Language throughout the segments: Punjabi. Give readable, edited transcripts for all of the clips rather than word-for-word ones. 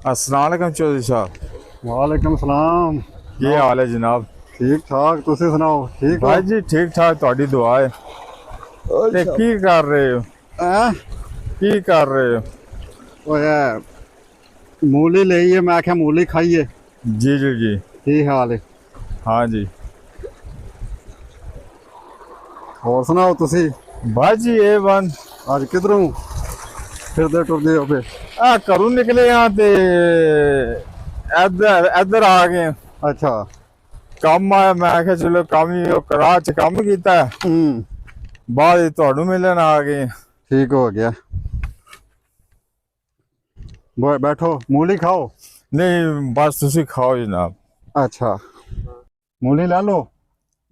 अस्सलाम वालेकुम चौधरी साहब। वालेकुम सलाम। ये जनाब, हाल है जनाब। ठीक ठाक। तुसी सुनाओ, ठीक हो? भाई जी ठीक ठाक, थोड़ी दुआ है। ते अच्छा। की कर रहे हो? हैं? की कर रहे हो? ओए, मूली ਲਈ है, मैं आख्या मूली खाइए। जी जी जी। की हाल है? हाँ जी। और सुनाओ तुसी? भाई जी ये बंद आज किधरों फिरदे टुरदे हो पे? आ करूँ निकले यहाँ ते इधर इधर आ गए। अच्छा। काम आया, मैं आख्या चलो काम ही करा च काम कीता है। हम्म। बाद तुहानू मिलन आ गए। ठीक हो गया। बैठो, मूली खाओ। नहीं बस तुसी खाओ जनाब। अच्छा, मूली ला लो।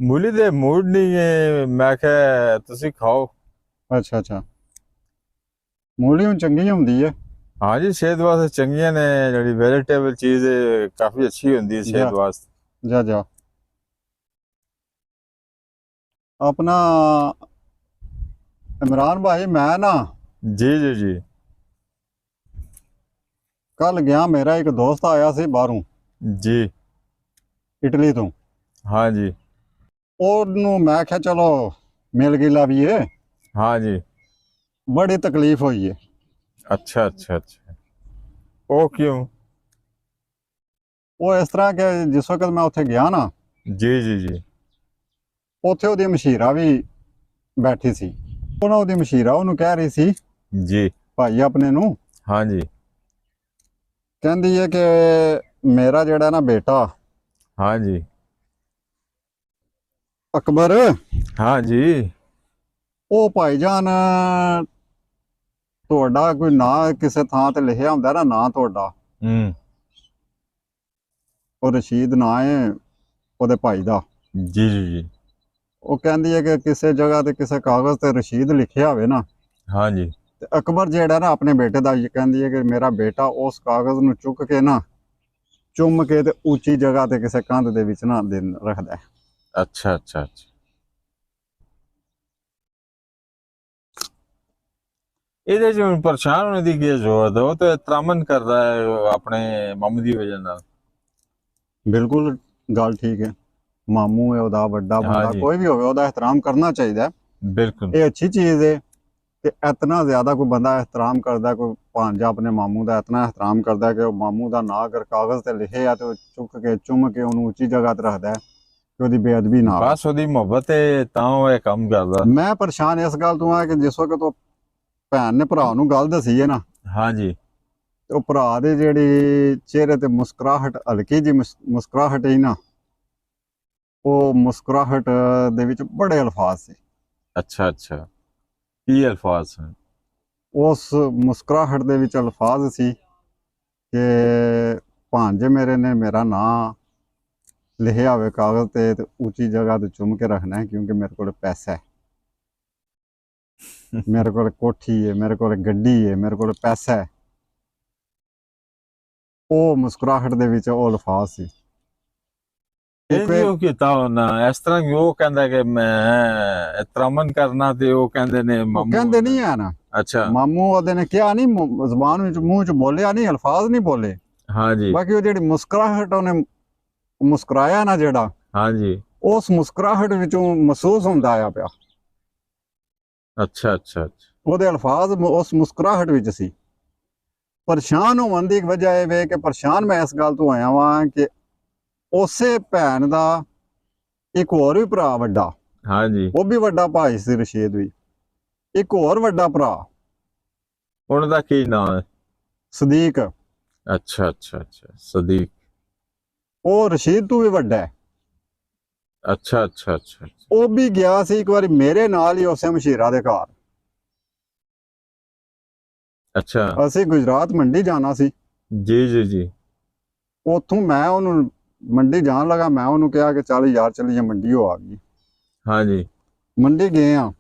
मूली दे मूड नहीं है, मैं क्या तुसी खाओ। अच्छा अच्छा, मूली ਹੁਣ ਚੰਗੀ ਹੁੰਦੀ ਹੈ। हाँ जी, सेहत वास्ते चंगियां ने। जी वेजिटेबल चीज काफी अच्छी होती है जा सेहत वास्ते। जा जा। अपना इमरान भाई, मैं ना जी जी जी। कल गया, मेरा एक दोस्त आया ਸੀ ਬਾਹਰੋਂ, जी। ਇਟਲੀ ਤੋਂ। हाँ जी। ਉਹਨੂੰ ਮੈਂ ਕਿਹਾ ਚਲੋ ਮਿਲ ਗਿਲ ਆਵੀਏ। हाँ जी। बड़ी तकलीफ हुई है। अच्छा अच्छा अच्छा। ओ क्यों? ਉਹ ਇਸ ਤਰ੍ਹਾਂ ਕਿ ਜਿਸ ਵਕਤ ਮੈਂ ਉੱਥੇ ਗਿਆ ਨਾ, जी जी जी। ਉੱਥੇ ਉਹਦੀ ਮਸ਼ੀਰਾ ਵੀ ਬੈਠੀ ਸੀ। ਉਹਨਾਂ ਉਹਦੀ ਮਸ਼ੀਰਾ ਉਹਨੂੰ ਕਹਿ ਰਹੀ ਸੀ, जी। ਭਾਈ ਆਪਣੇ ਨੂੰ, हाँ जी। ਕਹਿੰਦੀ ਹੈ ਕਿ ਮੇਰਾ ਜਿਹੜਾ ਨਾ ਬੇਟਾ हाँ जी। ਅਕਬਰ, हाँ जी। ਉਹ ਭਾਈਜਾਨ ਤੁਹਾਡਾ ਕੋਈ ਨਾਂ ਕਿਸੇ ਥਾਂ ਤੇ ਲਿਖਿਆ ਹੁੰਦਾ ਨਾ, ਨਾਂ ਤੁਹਾਡਾ, हम्म। ਉਹ ਰਸ਼ੀਦ ਨਾਂ ਹੈ ਉਹਦੇ ਭਾਈ ਦਾ। जी जी जी। ਉਹ ਕਹਿੰਦੀ ਹੈ ਕਿ ਕਿਸੇ ਜਗ੍ਹਾ ਤੇ ਕਿਸੇ ਕਾਗਜ਼ ਤੇ ਰਸ਼ੀਦ ਲਿਖਿਆ ਹੋਵੇ ਨਾ, हाँ जी। ਤੇ ਅਕਬਰ ਜਿਹੜਾ ਨਾ ਆਪਣੇ ਬੇਟੇ ਦਾ, ਇਹ ਕਹਿੰਦੀ ਹੈ ਕਿ ਮੇਰਾ ਬੇਟਾ ਉਸ ਕਾਗਜ਼ ਨੂੰ ਚੁੱਕ ਕੇ ਨਾ, ਚੁੰਮ ਕੇ ਤੇ ਉੱਚੀ ਜਗ੍ਹਾ ਤੇ ਕਿਸੇ ਕੰਧ ਦੇ ਵਿੱਚ ਨਾ ਰੱਖਦਾ ਹੈ। अच्छा अच्छा अच्छा। ਇਹਦੇ ਚ ਹੁਣ ਪਰੇਸ਼ਾਨ ਹੋਣੇ ਦੀ ਕੀ ਜ਼ਰੂਰਤ ਹੈ? ਉਹ ਤਾਂ ਤਰਾਮਨ ਕਰਦਾ ਹੈ ਆਪਣੇ ਮਾਮੂ ਦੀ ਵਜ੍ਹਾ ਨਾਲ। ਬਿਲਕੁਲ ਗੱਲ ਠੀਕ ਹੈ। ਮਾਮੂ ਹੈ ਉਹਦਾ, ਵੱਡਾ हाँ ਬੰਦਾ जी। ਕੋਈ ਵੀ ਹੋਵੇ, ਉਹਦਾ ਇਹਤਰਾਮ ਕਰਨਾ ਚਾਹੀਦਾ ਹੈ। बिल्कुल। ਇਹ ਅੱਛੀ ਚੀਜ਼ ਹੈ ਕਿ ਇਤਨਾ ਜ਼ਿਆਦਾ ਕੋਈ ਬੰਦਾ ਇਹਤਰਾਮ ਕਰਦਾ, ਕੋਈ ਭਾਂਜਾ ਆਪਣੇ ਮਾਮੂ ਦਾ ਇਤਨਾ ਇਹਤਰਾਮ ਕਰਦਾ ਕਿ ਉਹ ਮਾਮੂ ਦਾ ਨਾਂ ਅਗਰ ਕਾਗਜ਼ ਤੇ ਲਿਖੇ ਆ ਤੇ ਉਹ ਚੁੱਕ ਕੇ ਚੁੰਮ ਕੇ ਉਹਨੂੰ ਉੱਚੀ ਜਗ੍ਹਾ ਤੇ ਰੱਖਦਾ ਹੈ ਕਿ ਉਹਦੀ ਬੇਅਦਬੀ ਨਾ ਹੋਵੇ। ਬਸ ਉਹਦੀ ਮੁਹੱਬਤ ਹੈ ਤਾਂ ਉਹ ਇਹ ਕੰਮ ਕਰਦਾ। ਮੈਂ ਪਰੇਸ਼ਾਨ ਇਸ ਗੱਲ ਤੋਂ ਆ ਕਿ ਜਿਸ ਵਕਤ ਉਹ ਭੈਣ ਨੇ ਭਰਾ ਨੂੰ ਗੱਲ ਦਸੀ ਹੈ ਨਾ, हाँ जी। ਤੇ ਉਹ ਭਰਾ ਦੇ ਜਿਹੜੀ ਚਿਹਰੇ ਤੇ ਮੁਸਕਰਾਹਟ, ਹਲਕੀ ਜੀ ਮੁਸਕਰਾਹਟ ਹੀ ਨਾ, ਉਹ ਮੁਸਕਰਾਹਟ ਦੇ ਵਿੱਚ ਬੜੇ ਅਲਫਾਜ਼ ਸੀ। अच्छा अच्छा। ਕੀ ਅਲਫਾਜ਼ ਹਨ? ਉਸ ਮੁਸਕਰਾਹਟ ਦੇ ਵਿੱਚ ਅਲਫਾਜ਼ ਸੀ ਕਿ ਭਾਂਜੇ ਮੇਰੇ ਨੇ ਮੇਰਾ ਨਾਂ ਲਿਖਿਆ ਹੋਵੇ ਕਾਗਜ਼ ਤੇ ਉੱਚੀ ਜਗ੍ਹਾ ਤੇ ਚੁੰਮ ਕੇ ਰੱਖਣਾ ਹੈ ਕਿਉਂਕਿ ਮੇਰੇ ਕੋਲ ਪੈਸਾ ਹੈ, ਮੇਰੇ ਕੋਲ ਕੋਠੀ ਹੈ, ਮੇਰੇ ਕੋਲ ਗੱਡੀ ਹੈ, ਮੇਰੇ ਕੋਲ ਪੈਸਾ ਹੈ। ਉਹ ਮੁਸਕਰਾਹਟ ਦੇ ਵਿੱਚ ਉਹ ਅਲਫਾਜ਼ ਸੀ। ਇਹ ਜੀ ਉਹ ਕੀਤਾ ਹੋਣਾ ਇਸ ਤਰ੍ਹਾਂ ਕਿ ਉਹ ਕਹਿੰਦਾ ਕਿ ਮੈਂ ਤਰਾਮਨ ਕਰਨਾ ਤੇ ਉਹ ਕਹਿੰਦੇ ਨੇ ਉਹ ਮਾਮੂ। ਕਹਿੰਦੇ ਨਹੀਂ ਹੈ ਨਾ, ਅੱਛਾ। ਮਾਮੂ ਉਹਦੇ ਨੇ ਕਿਹਾ ਨਹੀਂ, ਜ਼ਬਾਨ ਵਿੱਚ ਮੂੰਹ ਚ ਬੋਲਿਆ ਨਹੀਂ, ਅਲਫਾਜ਼ ਨਹੀਂ ਬੋਲੇ। हाँ जी। ਬਾਕੀ ਉਹ ਜਿਹੜੀ ਮੁਸਕਰਾਹਟ ਉਹਨੇ ਮੁਸਕਰਾਇਆ ਨਾ ਜਿਹੜਾ, हाँ जी। ਉਸ ਮੁਸਕਰਾਹਟ ਵਿੱਚੋਂ ਮਹਿਸੂਸ ਹੁੰਦਾ ਆਇਆ ਪਿਆ। अच्छा अच्छा अच्छा। ਉਹਦੇ ਅਲਫਾਜ਼ ਉਸ ਮੁਸਕਰਾਹਟ ਵਿੱਚ ਸੀ। ਪਰੇਸ਼ਾਨ ਹੋਣ ਦੀ ਇੱਕ ਵਜ੍ਹਾ ਇਹ ਵੇ ਕਿ ਪਰੇਸ਼ਾਨ ਮੈਂ ਇਸ ਗੱਲ ਤੋਂ ਆਇਆ ਵਾਂ ਕਿ ਉਸੇ ਭੈਣ ਦਾ ਇੱਕ ਹੋਰ ਵੀ ਭਰਾ ਵੱਡਾ, हाँ जी। ਉਹ ਵੀ ਵੱਡਾ ਭਾਈ ਸੀ ਰਸ਼ੀਦ ਵੀ, ਇੱਕ ਹੋਰ ਵੱਡਾ ਭਰਾ ਉਹਨਾਂ ਦਾ ਕੀ ਨਾਮ ਹੈ? ਸਦੀਕ, अच्छा अच्छा अच्छा। सदीक। ਉਹ ਰਸ਼ੀਦ ਤੋਂ ਵੀ ਵੱਡਾ ਹੈ। अच्छा अच्छा अच्छा अच्छा। ਉਹ ਵੀ ਗਿਆ ਸੀ ਇੱਕ ਵਾਰੀ ਮੇਰੇ ਨਾਲ ਹੀ ਉਸੇ ਮਸ਼ੀਰਾ ਦੇ ਘਰ। अच्छा। ਅਸੀਂ ਗੁਜਰਾਤ ਮੰਡੀ ਜਾਣਾ ਸੀ। जी जी जी। ਉੱਥੋਂ ਮੈਂ ਉਹਨੂੰ ਮੰਡੀ ਜਾਣ ਲੱਗਾ, ਮੈਂ ਉਹਨੂੰ ਕਿਹਾ ਕਿ ਚੱਲ ਯਾਰ ਚੱਲੀਏ ਮੰਡੀ, ਉਹ ਆ ਗਈ। हाँ जी। ਮੰਡੀ ਗਏ ਆ,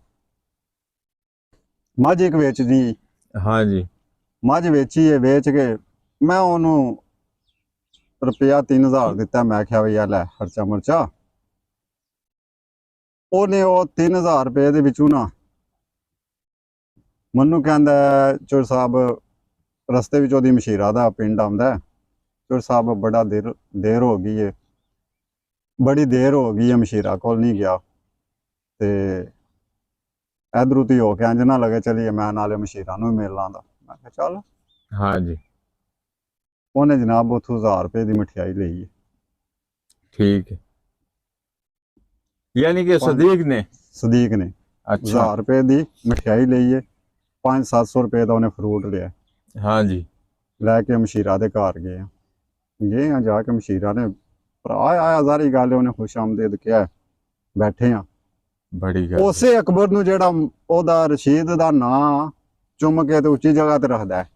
ਮੱਝ ਇੱਕ ਵੇਚਦੀ, हाँ जी। ਮੱਝ ਵੇਚੀ ਹੈ, ਵੇਚ ਕੇ ਮੈਂ ਉਹਨੂੰ ਰੁਪਇਆ 3000 ਦਿੱਤਾ। ਮੈਂ ਕਿਹਾ ਵੀ ਆ ਲੈ ਖਰਚਾ ਮਰਚਾ। ਉਹਨੇ ਉਹ 3000 ਰੁਪਏ ਦੇ ਵਿੱਚੋਂ ਨਾ ਮੈਨੂੰ ਕਹਿੰਦਾ ਚੋਰ ਸਾਹਿਬ ਰਸਤੇ ਵਿੱਚ ਉਹਦੀ ਮਸ਼ੀਰਾ ਦਾ ਪਿੰਡ ਆਉਂਦਾ। ਚੋਰ ਸਾਹਿਬ ਬੜਾ ਦੇਰ ਹੋ ਗਈ ਹੈ, ਬੜੀ ਦੇਰ ਹੋ ਗਈ ਹੈ, ਮਸ਼ੀਰਾ ਕੋਲ ਨਹੀਂ ਗਿਆ। ਤੇ ਇਧਰੋਂ ਤੀ ਹੋ ਕੇ ਇੰਜ ਨਾ ਲੱਗੇ ਚਲੀਏ ਮੈਂ ਨਾਲੇ ਮਸ਼ੀਰਾ ਨੂੰ ਮਿਲ ਲਾਂਦਾ। ਮੈਂ ਕਿਹਾ ਚੱਲ। ਹਾਂਜੀ ਉਹਨੇ ਜਨਾਬ ਉੱਥੋਂ 1000 ਰੁਪਏ ਦੀ ਮਠਿਆਈ ਲਈ ਹੈ। ठीक है, यानी कि सदीक ने ਸਦੀਕ ਨੇ अच्छा 1000 ਰੁਪਏ ਦੀ ਮਠਿਆਈ ਲਈ ਹੈ, 500-700 ਰੁਪਏ ਦਾ ਉਹਨੇ ਫਰੂਟ ਲਿਆ। हाँ जी ਲੈ ਕੇ ਮਸ਼ੀਰਾ ਦੇ ਘਰ ਗਏ ਆ ਜਾ ਕੇ ਮਸ਼ੀਰਾ ਨੇ ਭਰਾ ਆਇਆ ਸਾਰੀ ਗੱਲ ਉਹਨੇ ਖੁਸ਼ ਆਮਦੀਦ ਕਿਹਾ, ਬੈਠੇ ਆ। बड़ी गल ਉਸੇ ਅਕਬਰ ਨੂੰ ਜਿਹੜਾ ਉਹਦਾ ਰਸ਼ੀਦ ਦਾ ਨਾਂ ਚੁੰਮ ਕੇ ਤੇ ਉੱਚੀ ਜਗ੍ਹਾ ਤੇ ਰੱਖਦਾ ਹੈ,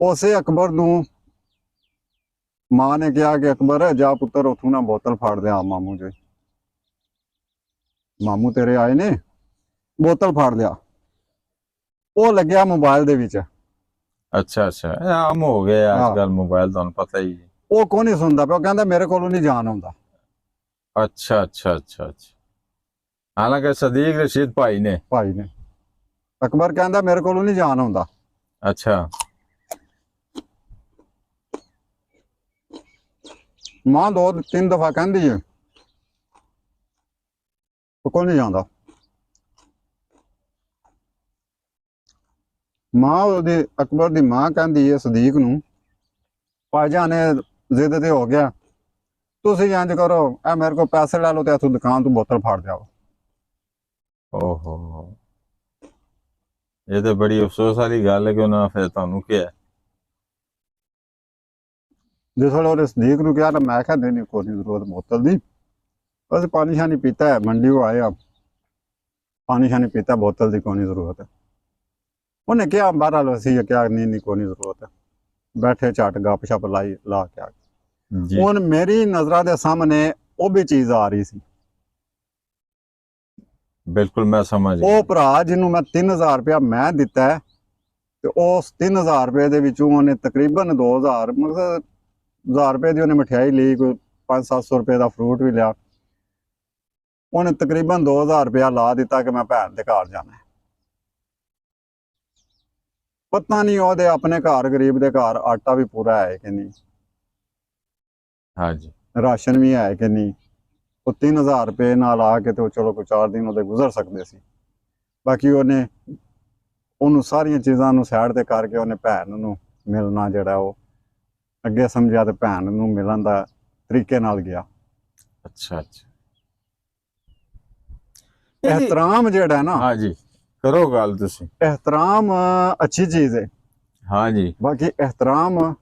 ਉਸੇ ਅਕਬਰ ਨੂੰ ਮਾਂ ਨੇ ਕਿਹਾ ਕਿ ਅਕਬਰ ਜਾ ਪੁੱਤਰ ਉਥੋਂ ਨਾ ਬੋਤਲ ਫੜ ਲਿਆ ਮਾਮੂ ਜੀ, ਮਾਮੂ ਤੇਰੇ ਆਏ ਨੇ, ਬੋਤਲ ਫੜ ਲਿਆ। ਉਹ ਲੱਗਿਆ ਮੋਬਾਈਲ ਦੇ ਵਿੱਚ। अच्छा अच्छा आम हो गए हाँ। आजकल मोबाइल तो पता ही है। ਉਹ ਕੋਈ ਨਹੀਂ ਸੁਣਦਾ ਪਿਆ, ਉਹ ਕਹਿੰਦਾ ਮੇਰੇ ਕੋਲੋਂ ਨਹੀਂ ਜਾਣ ਆਉਂਦਾ। अच्छा अच्छा अच्छा अच्छा, हालांकि सदीक रशीद भाई ने ਭਾਈ ਨੇ ਅਕਬਰ ਕਹਿੰਦਾ ਮੇਰੇ ਕੋਲੋਂ ਨਹੀਂ ਜਾਣ ਆਉਂਦਾ। अच्छा ਮਾਂ 2-3 ਦਫਾ ਕਹਿੰਦੀ ਹੈ ਉਹ ਕੋਲ ਨਹੀਂ ਜਾਂਦਾ। ਮਾਂ ਉਹਦੀ ਅਕਬਰ ਦੀ ਮਾਂ ਕਹਿੰਦੀ ਹੈ ਸਦੀਕ ਨੂੰ, ਭਾਈਜਾਨ ਨੇ ਜ਼ਿੱਦ ਤੇ ਹੋ ਗਿਆ, ਤੁਸੀਂ ਇੰਜ ਕਰੋ ਇਹ ਮੇਰੇ ਕੋਲ ਪੈਸੇ ਲੈ ਲਓ ਤੇ ਇੱਥੋਂ ਦੁਕਾਨ ਤੋਂ ਬੋਤਲ ਫੜ ਜਾਓ। ओहो, ये तो बड़ी अफसोस वाली गल है कि उन्होंने फिर तुहानू क्या ਜਿਸ ਵੇਲੇ ਉਹਨੇ ਸਦੀਕ ਨੂੰ ਕਿਹਾ ਤਾਂ ਮੈਂ ਕਿਹਾ ਨਹੀਂ ਕੋਈ ਨਹੀਂ ਜ਼ਰੂਰਤ ਬੋਤਲ ਦੀ, ਬਸ ਪਾਣੀ ਸ਼ਾਨੀ ਪੀਤਾ ਹੈ, ਮੰਡੀ ਆਏ ਆ ਪਾਣੀ ਸ਼ਾਨੀ ਪੀਤਾ, ਬੋਤਲ ਦੀ ਕੋਈ ਨਹੀਂ ਜ਼ਰੂਰਤ ਹੈ। ਉਹਨੇ ਕਿਹਾ ਬਹਰਾਲ ਅਸੀਂ ਕਿਹਾ ਨਹੀਂ ਕੋਈ ਨਹੀਂ ਜ਼ਰੂਰਤ ਹੈ। ਬੈਠੇ ਝੱਟ ਗੱਪ ਸ਼ਪ ਲਾ ਕੇ ਆ ਗਏ। जी ਹੁਣ ਮੇਰੀ ਨਜ਼ਰਾਂ ਦੇ ਸਾਹਮਣੇ ਉਹ ਵੀ ਚੀਜ਼ ਆ ਰਹੀ ਸੀ। बिल्कुल मैं समझ गया। ਉਹ ਭਰਾ ਜਿਹਨੂੰ ਮੈਂ 3000 ਰੁਪਇਆ ਮੈਂ ਦਿੱਤਾ ਹੈ, ਤੇ ਉਸ 3000 ਰੁਪਏ ਦੇ ਵਿੱਚੋਂ ਉਹਨੇ ਤਕਰੀਬਨ 2000 ਮਤਲਬ 1000 ਰੁਪਏ ਦੀ ਉਹਨੇ ਮਠਿਆਈ ਲਈ, ਕੋਈ 500-700 ਰੁਪਏ ਦਾ ਫਰੂਟ ਵੀ ਲਿਆ। ਉਹਨੇ ਤਕਰੀਬਨ 2000 ਰੁਪਇਆ ਲਾ ਦਿੱਤਾ ਕਿ ਮੈਂ ਭੈਣ ਦੇ ਘਰ ਜਾਣਾ ਹੈ। ਪਤਾ ਨਹੀਂ ਉਹਦੇ ਆਪਣੇ ਘਰ ਗਰੀਬ ਦੇ ਘਰ ਆਟਾ ਵੀ ਪੂਰਾ ਹੈ ਕਿ ਨਹੀਂ, हाँ जी ਰਾਸ਼ਨ ਵੀ ਹੈ ਕਿ ਨਹੀਂ। ਉਹ 3000 ਰੁਪਏ ਨਾਲ ਆ ਕੇ ਤੇ ਉਹ ਚਲੋ ਕੋਈ 4 ਦਿਨ ਉਹਦੇ ਗੁਜ਼ਰ ਸਕਦੇ ਸੀ। ਬਾਕੀ ਉਹਨੂੰ ਸਾਰੀਆਂ ਚੀਜ਼ਾਂ ਨੂੰ ਸਾਈਡ ਤੇ ਕਰਕੇ ਉਹਨੇ ਭੈਣ ਨੂੰ ਮਿਲਣਾ ਜਿਹੜਾ ਉਹ ਅੱਗੇ ਸਮਝਿਆ ਤੇ ਭੈਣ ਨੂੰ ਮਿਲਣ ਦਾ ਤਰੀਕੇ ਨਾਲ ਗਿਆ। अच्छा अच्छा ये जी- ਇਹਤਰਾਮ ਜਿਹੜਾ ਹੈ ਨਾ, हाँ जी करो गल तुसी। ਇਹਤਰਾਮ ਅੱਛੀ ਚੀਜ਼ ਹੈ। हाँ जी ਬਾਕੀ ਇਹਤਰਾਮ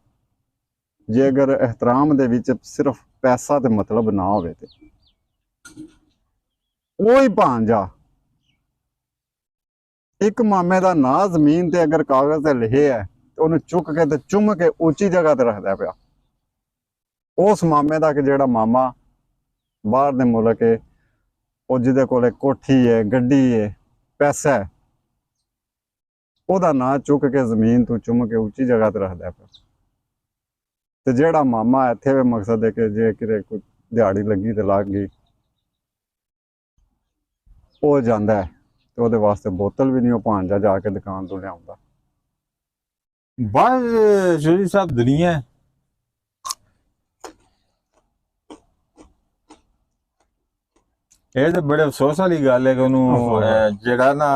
ਜੇ ਅਗਰ ਇਹਤਰਾਮ ਦੇ ਵਿੱਚ ਸਿਰਫ ਪੈਸਾ ਤੇ ਮਤਲਬ ਨਾ ਹੋਵੇ ਤੇ ਉਹੀ ਭਾਂਜਾ ਇੱਕ ਮਾਮੇ ਦਾ ਨਾਂ ਜ਼ਮੀਨ ਤੇ ਅਗਰ ਕਾਗਜ਼ ਤੇ ਲਿਖਿਆ ਹੈ ਤੇ ਉਹਨੂੰ ਚੁੱਕ ਕੇ ਤੇ ਚੁੰਮ ਕੇ ਉੱਚੀ ਜਗ੍ਹਾ ਤੇ ਰੱਖਦਾ ਪਿਆ। ਉਸ ਮਾਮੇ ਦਾ ਕਿ ਜਿਹੜਾ ਮਾਮਾ ਬਾਹਰ ਦੇ ਮੁਲਕ ਹੈ, ਉਹ ਜਿਹਦੇ ਕੋਲੇ ਕੋਠੀ ਹੈ, ਗੱਡੀ ਹੈ, ਪੈਸਾ ਹੈ, ਉਹਦਾ ਨਾਂ ਚੁੱਕ ਕੇ ਜ਼ਮੀਨ ਤੋਂ ਚੁੰਮ ਕੇ ਉੱਚੀ ਜਗ੍ਹਾ ਤੇ ਰੱਖਦਾ ਪਿਆ। ਤੇ ਜਿਹੜਾ ਮਾਮਾ ਇੱਥੇ ਵੀ ਮਕਸਦ ਹੈ ਕਿ ਜੇ ਕਿਤੇ ਕੋਈ ਦਿਹਾੜੀ ਲੱਗੀ ਤੇ ਲੱਗ ਗਈ, ਉਹ ਜਾਂਦਾ ਹੈ ਤੇ ਉਹਦੇ ਵਾਸਤੇ ਬੋਤਲ ਵੀ ਨਹੀਂ ਉਹ ਭਾਂਜਾ ਜਾ ਕੇ ਦੁਕਾਨ ਤੋਂ ਲਿਆਉਂਦਾ। बस जोरी साहब दुनिया है। ਇਹ ਤਾਂ ਬੜੇ ਅਫਸੋਸ ਵਾਲੀ ਗੱਲ ਹੈ ਕਿ ਉਹਨੂੰ ਜਿਹੜਾ ਨਾ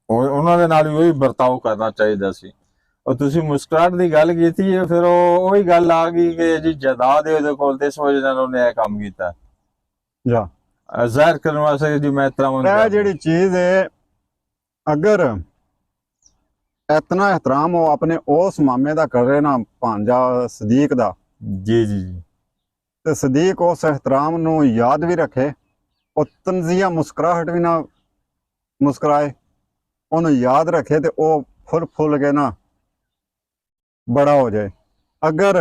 ਉਹਨਾਂ ਦੇ ਨਾਲ ਵੀ ਉਹੀ ਵਰਤਾਓ ਕਰਨਾ ਚਾਹੀਦਾ ਸੀ। ਉਹ ਤੁਸੀਂ ਮੁਸਕਰਾਹਟ ਦੀ ਗੱਲ ਕੀਤੀ ਹੈ, ਫਿਰ ਉਹੀ ਗੱਲ ਆ ਗਈ ਕਿ ਜੀ ਜਾਇਦਾਦ ਹੈ ਉਹਦੇ ਕੋਲ ਤੇ ਇਸ ਵਜ੍ਹਾ ਨਾਲ ਉਹਨੇ ਇਹ ਕੰਮ ਕੀਤਾ ਜਾ ਜ਼ਾਹਿਰ ਕਰਨ ਵਾਸਤੇ ਜੀ ਮੈਂ ਇਤਰਾਮ। ਇਹ ਜਿਹੜੀ ਚੀਜ਼ ਹੈ, ਅਗਰ ਇਤਨਾ ਇਹਤਰਾਮ ਉਹ ਆਪਣੇ ਉਸ ਮਾਮੇ ਦਾ ਕਰ ਰਹੇ ਨਾ ਭਾਂਜਾ ਸਦੀਕ ਦਾ, ਜੀ ਜੀ ਜੀ ਤੇ ਸਦੀਕ ਉਸ ਇਹਤਰਾਮ ਨੂੰ ਯਾਦ ਵੀ ਰੱਖੇ, ਉਹ ਤਨਜ਼ੀਆ ਮੁਸਕਰਾਹਟ ਵੀ ਨਾ ਮੁਸਕਰਾਏ, ਉਹਨੂੰ ਯਾਦ ਰੱਖੇ ਤੇ ਉਹ ਫੁੱਲ ਕੇ ਨਾ ਬੜਾ ਹੋ ਜਾਏ। ਅਗਰ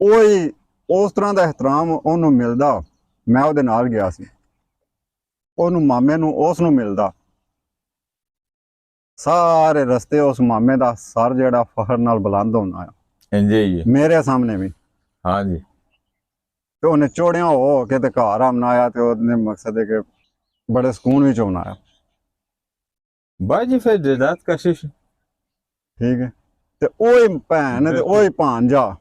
ਉਹੀ ਉਸ ਤਰ੍ਹਾਂ ਦਾ ਇਹਤਰਾਮ ਉਹਨੂੰ ਮਿਲਦਾ, ਮੈਂ ਉਹਦੇ ਨਾਲ ਗਿਆ ਸੀ, ਉਹਨੂੰ ਮਾਮੇ ਨੂੰ ਉਸ ਨੂੰ ਮਿਲਦਾ, ਸਾਰੇ ਰਸਤੇ ਉਸ ਮਾਮੇ ਦਾ ਸਰ ਜਿਹੜਾ ਫਖਰ ਨਾਲ ਬੁਲੰਦ ਹੋਣਾ ਆ ਇੰਜੇ ਹੀ ਹੈ। ਮੇਰੇ ਸਾਹਮਣੇ ਵੀ। ਹਾਂ ਜੀ ਤੇ ਉਹਨੇ ਚੋੜਿਆਂ ਹੋ ਕੇ ਤੇ ਘਰ ਆਉਣਾ ਆਇਆ ਤੇ ਉਹਨੇ ਮਕਸਦ ਹੈ ਕਿ ਬੜੇ ਸਕੂਨ ਵਿੱਚ ਆਉਣਾ ਆ। भाई जी फिर जायदाद कशिश ਠੀਕ ਹੈ। ਤੇ ਉਹੀ ਭੈਣ ਤੇ ਉਹੀ ਭਾਂਜਾ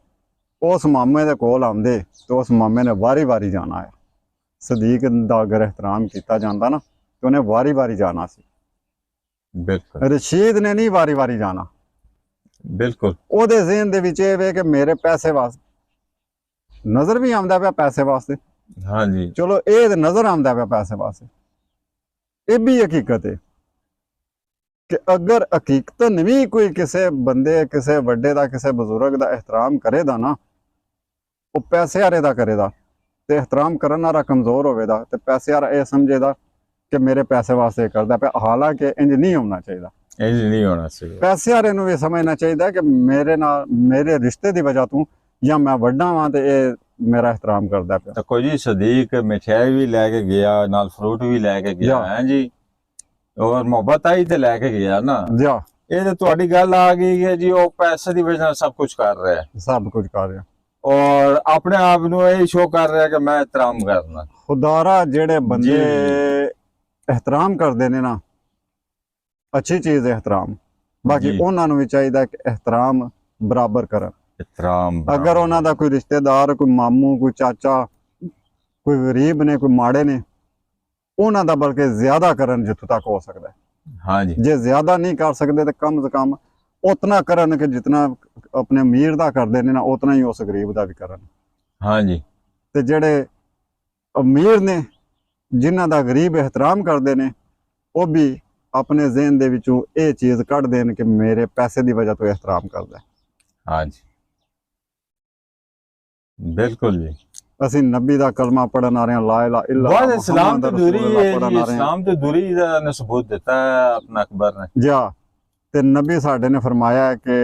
ਉਸ ਮਾਮੇ ਦੇ ਕੋਲ ਆਉਂਦੇ ਤੇ ਉਸ ਮਾਮੇ ਨੇ ਵਾਰੀ ਜਾਣਾ ਹੈ। ਸਦੀਕ ਦਾ ਅਗਰ ਇਹਤਰਾਮ ਕੀਤਾ ਜਾਂਦਾ ਨਾ ਤੇ ਉਹਨੇ ਵਾਰੀ ਜਾਣਾ ਸੀ। ਬਿਲਕੁਲ ਰਸ਼ੀਦ ਨੇ ਨਹੀਂ ਵਾਰੀ ਜਾਣਾ। ਬਿਲਕੁਲ ਉਹਦੇ ਜ਼ਿਹਨ ਦੇ ਵਿੱਚ ਇਹ ਵੇ ਕਿ ਮੇਰੇ ਪੈਸੇ ਵਾਸਤੇ ਨਜ਼ਰ ਵੀ ਆਉਂਦਾ ਪਿਆ ਪੈਸੇ ਵਾਸਤੇ। ਹਾਂਜੀ ਚਲੋ ਇਹ ਤੇ ਨਜ਼ਰ ਆਉਂਦਾ ਪਿਆ ਪੈਸੇ ਵਾਸਤੇ। ਇਹ ਵੀ ਹਕੀਕਤ ਹੈ ਕਿ ਅਗਰ ਹਕੀਕਤਨ ਵੀ ਕੋਈ ਕਿਸੇ ਬੰਦੇ ਕਿਸੇ ਵੱਡੇ ਦਾ ਕਿਸੇ ਬਜ਼ੁਰਗ ਦਾ ਇਹਤਰਾਮ ਕਰੇਦਾ ਨਾ ਉਹ ਪੈਸੇ ਵਾਲੇ ਦਾ ਕਰੇਦਾ ਤੇ ਇਹਤਰਾਮ ਕਰਨ ਵਾਲਾ ਕਮਜ਼ੋਰ ਹੋਵੇਦਾ ਤੇ ਪੈਸੇ ਵਾਲਾ ਇਹ ਸਮਝੇਦਾ ਕਿ ਮੇਰੇ ਪੈਸੇ ਵਾਸਤੇ ਕਰਦਾ ਪਿਆ। ਹਾਲਾਂਕਿ ਇੰਜ ਨਹੀਂ ਹੋਣਾ ਚਾਹੀਦਾ। ਇਹ ਨਹੀਂ ਹੋਣਾ ਚਾਹੀਦਾ। ਪੈਸੇ ਵਾਲੇ ਨੂੰ ਵੀ ਸਮਝਣਾ ਚਾਹੀਦਾ ਕਿ ਮੇਰੇ ਨਾਲ ਮੇਰੇ ਰਿਸ਼ਤੇ ਦੀ ਵਜ੍ਹਾ ਤੋਂ ਜਾਂ ਮੈਂ ਵੱਡਾ ਵਾਂ ਤੇ ਇਹ ਮੇਰਾ ਇਹਤਰਾਮ ਕਰਦਾ ਪਿਆ। ਤਾਂ ਕੋਈ ਜੀ ਸਦੀਕ ਮਿਠਾਈ ਵੀ ਲੈ ਕੇ ਗਿਆ ਨਾਲ ਫਰੂਟ ਵੀ ਲੈ ਕੇ ਗਿਆ ਹੈ ਜੀ ਔਰ ਮੁਹੱਬਤ ਆਈ ਤੇ ਲੈ ਕੇ ਗਿਆ ਨਾ। ਜਾ ਇਹ ਤੇ ਤੁਹਾਡੀ ਗੱਲ ਆ ਗਈ ਹੈ ਜੀ ਉਹ ਪੈਸੇ ਦੀ ਵਜ੍ਹਾ ਨਾਲ ਸਭ ਕੁਝ ਕਰ ਰਿਹਾ ਹੈ ਸਭ ਕੁਝ ਕਰ ਰਿਹਾ ਔਰ ਆਪਣੇ ਆਪ ਨੂੰ ਇਹ ਸ਼ੋਅ ਕਰ ਰਿਹਾ ਕਿ ਮੈਂ ਇਹਤਰਾਮ ਕਰਨਾ। ਖੁਦਾਰਾ ਜਿਹੜੇ ਬੰਦੇ ਇਹਤਰਾਮ ਕਰਦੇ ਨੇ ਨਾ ਅੱਛੀ ਚੀਜ਼ ਹੈ ਇਹਤਰਾਮ। ਬਾਕੀ ਉਹਨਾਂ ਨੂੰ ਵੀ ਚਾਹੀਦਾ ਕਿ ਇਹਤਰਾਮ ਬਰਾਬਰ ਕਰਨ। ਇਹਤਰਾਮ ਅਗਰ ਉਹਨਾਂ ਦਾ ਕੋਈ ਰਿਸ਼ਤੇਦਾਰ ਕੋਈ ਮਾਮੂ ਕੋਈ ਚਾਚਾ ਕੋਈ ਗਰੀਬ ਨੇ ਕੋਈ ਮਾੜੇ ਨੇ ਉਹਨਾਂ ਦਾ ਬਲਕਿ ਜ਼ਿਆਦਾ ਕਰਨ ਜਿੱਥੋਂ ਤੱਕ ਹੋ ਸਕਦਾ ਹੈ। ਹਾਂਜੀ ਜੇ ਜ਼ਿਆਦਾ ਨਹੀਂ ਕਰ ਸਕਦੇ ਤਾਂ ਕਮ ਸੇ ਕਮ ਉਤਨਾ ਕਰਨ ਕਿ ਜਿਤਨਾ ਆਪਣੇ ਅਮੀਰ ਦਾ ਕਰਦੇ ਨੇ ਨਾ ਉਤਨਾ ਹੀ ਉਸ ਗਰੀਬ ਦਾ ਵੀ ਕਰਨ। ਹਾਂਜੀ ਤੇ ਜਿਹੜੇ ਅਮੀਰ ਨੇ ਜਿਨ੍ਹਾਂ ਦਾ ਗਰੀਬ ਇਹਤਰਾਮ ਕਰਦੇ ਨੇ ਉਹ ਵੀ ਆਪਣੇ ਜ਼ਿਹਨ ਦੇ ਵਿੱਚੋਂ ਇਹ ਚੀਜ਼ ਕੱਢ ਦੇਣ ਕਿ ਮੇਰੇ ਪੈਸੇ ਦੀ ਵਜ੍ਹਾ ਤੋਂ ਇਹਤਰਾਮ ਕਰਦਾ ਹੈ। ਹਾਂਜੀ ਬਿਲਕੁਲ ਜੀ। ਅਸੀਂ ਨਬੀ ਦਾ ਕਲਮਾ ਪੜਨ ਆ ਰਹੇ ਹਾਂ ਲਾ ਇਲਾਹਾ ਇਲਾ ਬਹੁਤ ਇਸਲਾਮ ਤੋਂ ਦੂਰੀ ਹੈ ਜੀ। ਇਸਲਾਮ ਤੋਂ ਦੂਰੀ ਦਾ ਨੇ ਸਬੂਤ ਦਿੱਤਾ ਹੈ ਆਪਣਾ ਅਕਬਰ ਨੇ ਜਾ ਤੇ ਨਬੀ ਸਾਡੇ ਨੇ ਫਰਮਾਇਆ ਹੈ ਕਿ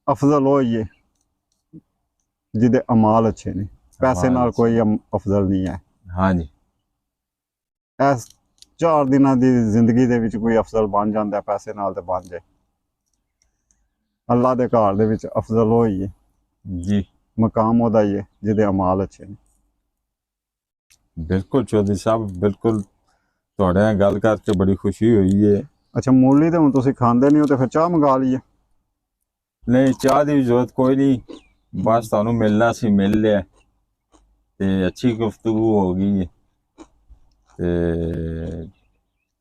ਅਫਜ਼ਲ ਉਹ ਹੀ ਹੈ ਜਿਹਦੇ ਅਮਾਲ ਅੱਛੇ ਨੇ। ਪੈਸੇ ਨਾਲ ਕੋਈ ਅਫਜ਼ਲ ਨਹੀਂ ਹੈ। ਹਾਂਜੀ ਇਸ 4 ਦਿਨਾਂ ਦੀ ਜ਼ਿੰਦਗੀ ਦੇ ਵਿੱਚ ਕੋਈ ਅਫਜ਼ਲ ਬਣ ਜਾਂਦਾ ਪੈਸੇ ਨਾਲ ਤੇ ਬਣ ਜਾਏ। ਅੱਲਾ ਦੇ ਘਰ ਦੇ ਵਿੱਚ ਅਫਜ਼ਲ ਉਹ ਹੀ ਹੈ ਜੀ ਮਕਾਮ ਉਹਦਾ ਹੀ ਹੈ ਜਿਹਦੇ ਅਮਾਲ ਅੱਛੇ ਨੇ। ਬਿਲਕੁਲ ਚੌਧਰੀ ਸਾਹਿਬ ਬਿਲਕੁਲ ਤੁਹਾਡੇ ਨਾਲ ਗੱਲ ਕਰਕੇ ਬੜੀ ਖੁਸ਼ੀ ਹੋਈ ਹੈ। ਅੱਛਾ ਮੂਲੀ ਤੇ ਹੁਣ ਤੁਸੀਂ ਖਾਂਦੇ ਨਹੀਂ ਹੋ ਤੇ ਫਿਰ ਚਾਹ ਮੰਗਾ ਲਈਏ। ਨਹੀਂ ਚਾਹ ਦੀ ਜ਼ਰੂਰਤ ਕੋਈ ਨਹੀਂ ਬਸ ਤੁਹਾਨੂੰ ਮਿਲਣਾ ਸੀ ਮਿਲ ਲਿਆ ਤੇ ਅੱਛੀ ਗੁਫ਼ਤਗੂ ਹੋ ਗਈ ਹੈ ਤੇ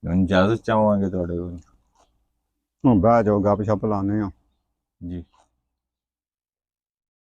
ਹੁਣ ਇਜਾਜ਼ਤ ਚਾਹਾਂਗੇ ਤੁਹਾਡੇ ਕੋਲ। ਹੁਣ ਬਹਿ ਜਾਓ ਗੱਪ ਸ਼ੱਪ ਲਾਉਂਦੇ ਹਾਂ। ਜੀ